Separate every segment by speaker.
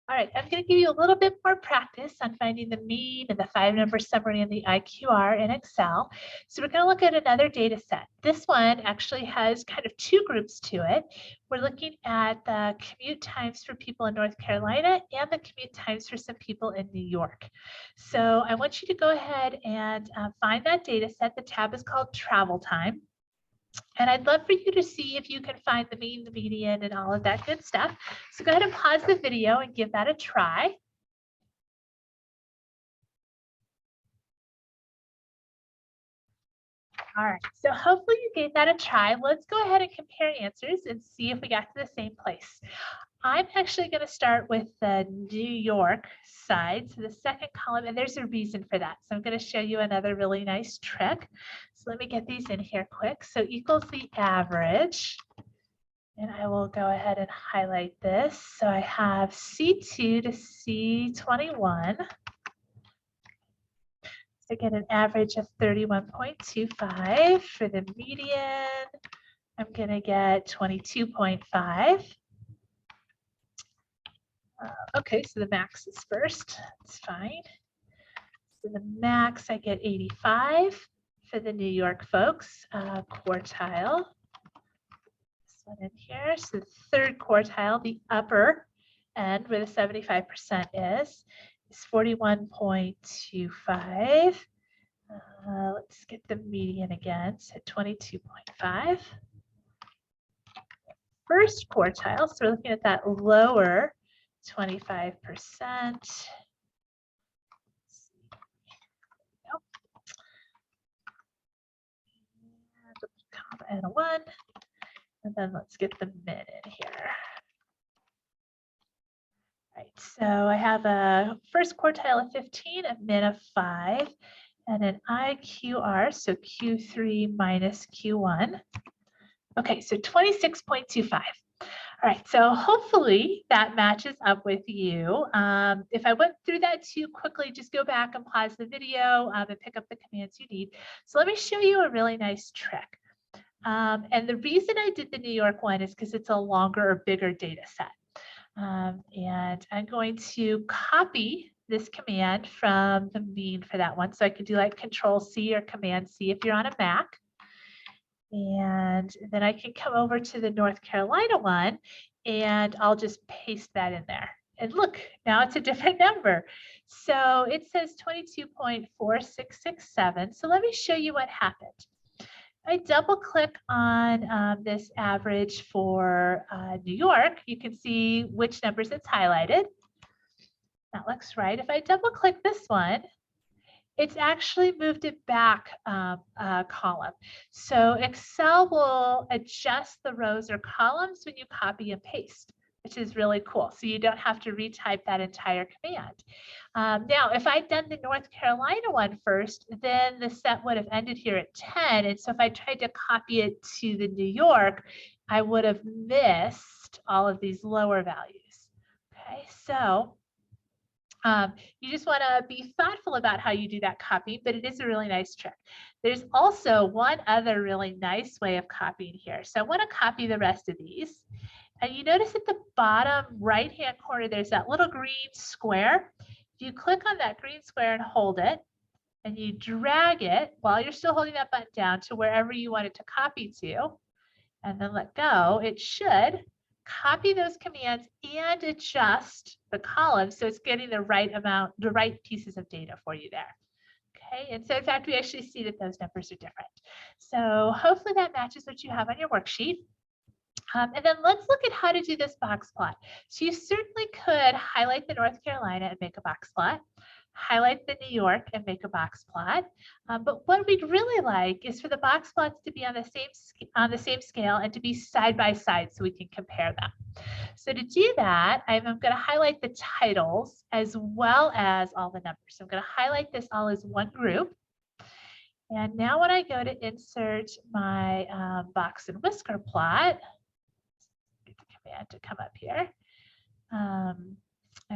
Speaker 1: All right, I'm going to give you a little bit more practice on finding the mean and the 5-number summary and the IQR in Excel. So we're going to look at another data set. This one actually has kind of two groups to it. We're looking at the commute times for people in North Carolina and the commute times for some people in New York. So I want you to go ahead and find that data set. The tab is called Travel Time. And I'd love for you to see if you can find the mean, the median, and all of that good stuff. So go ahead and pause the video and give that a try. All right, so hopefully you gave that a try. Let's go ahead and compare answers and see if we got to the same place. I'm actually going to start with the New York side, so the second column, and there's a reason for that. So I'm going to show you another really nice trick. So let me get these in here quick. So equals the average. And I will go ahead and highlight this. So I have C2 to C21. So get an average of 31.25. For the median, I'm going to get 22.5. Okay, so the max is first. That's fine. So the max, I get 85 for the New York folks, quartile. This one in here. So the third quartile, the upper end where the 75% is 41.25. Let's get the median again, so 22.5. First quartile, so we're looking at that lower 25%. And a 1. And then let's get the min in here. Right, so I have a first quartile of 15, a min of 5, and an IQR, so Q3 minus Q1. Okay, so 26.25. All right, so hopefully that matches up with you. If I went through that too quickly, just go back and pause the video and pick up the commands you need. So let me show you a really nice trick. And the reason I did the New York one is because it's a longer or bigger data set. And I'm going to copy this command from the mean for that one. So I could do like Control C or Command C if you're on a Mac. And then I can come over to the North Carolina one and I'll just paste that in there. And look, now it's a different number. So it says 22.4667. So let me show you what happened. I double click on this average for New York, you can see which numbers it's highlighted. That looks right. If I double click this one, it's actually moved it back a column. So Excel will adjust the rows or columns when you copy and paste, which is really cool. So you don't have to retype that entire command. Now, if I'd done the North Carolina one first, then the set would have ended here at 10. And so if I tried to copy it to the New York, I would have missed all of these lower values. Okay, so you just want to be thoughtful about how you do that copy, but it is a really nice trick. There's also one other really nice way of copying here. So I want to copy the rest of these. And you notice at the bottom right-hand corner, there's that little green square. If you click on that green square and hold it, and you drag it while you're still holding that button down to wherever you want it to copy to, and then let go, it should copy those commands and adjust the columns so it's getting the right amount, the right pieces of data for you there. Okay, and so in fact, we actually see that those numbers are different. So hopefully that matches what you have on your worksheet. And then let's look at how to do this box plot. So you certainly could highlight the North Carolina and make a box plot, highlight the New York and make a box plot. But what we'd really like is for the box plots to be on the same scale and to be side by side so we can compare them. So to do that, I'm going to highlight the titles as well as all the numbers. So I'm going to highlight this all as one group. And now when I go to insert my box and whisker plot, get the command to come up here. And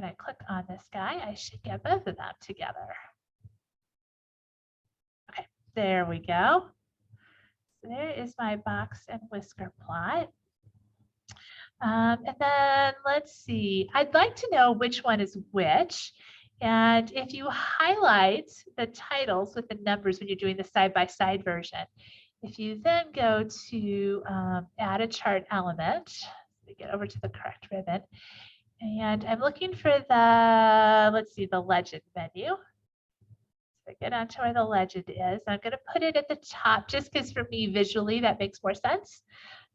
Speaker 1: I click on this guy, I should get both of them together. Okay, there we go. So there is my box and whisker plot. And then let's see, I'd like to know which one is which. And if you highlight the titles with the numbers when you're doing the side-by-side version, if you then go to add a chart element, let me get over to the correct ribbon, and I'm looking for the, let's see, the legend menu. So get onto where the legend is. I'm going to put it at the top just because for me visually that makes more sense.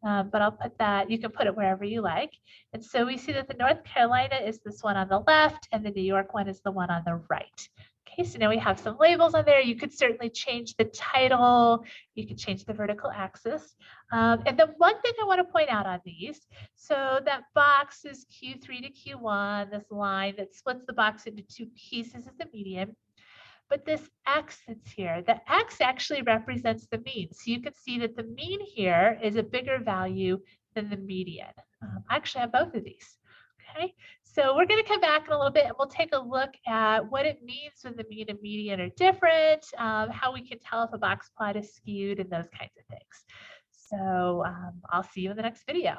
Speaker 1: But I'll put that, you can put it wherever you like. And so we see that the North Carolina is this one on the left and the New York one is the one on the right. Okay, so now we have some labels on there. You could certainly change the title. You could change the vertical axis. And the one thing I want to point out on these, so that box is Q3 to Q1, this line that splits the box into two pieces is the median. But this X that's here, the X actually represents the mean. So you can see that the mean here is a bigger value than the median. Actually, on both of these. Okay, so we're going to come back in a little bit and we'll take a look at what it means when the mean and median are different, how we can tell if a box plot is skewed and those kinds of things. So I'll see you in the next video.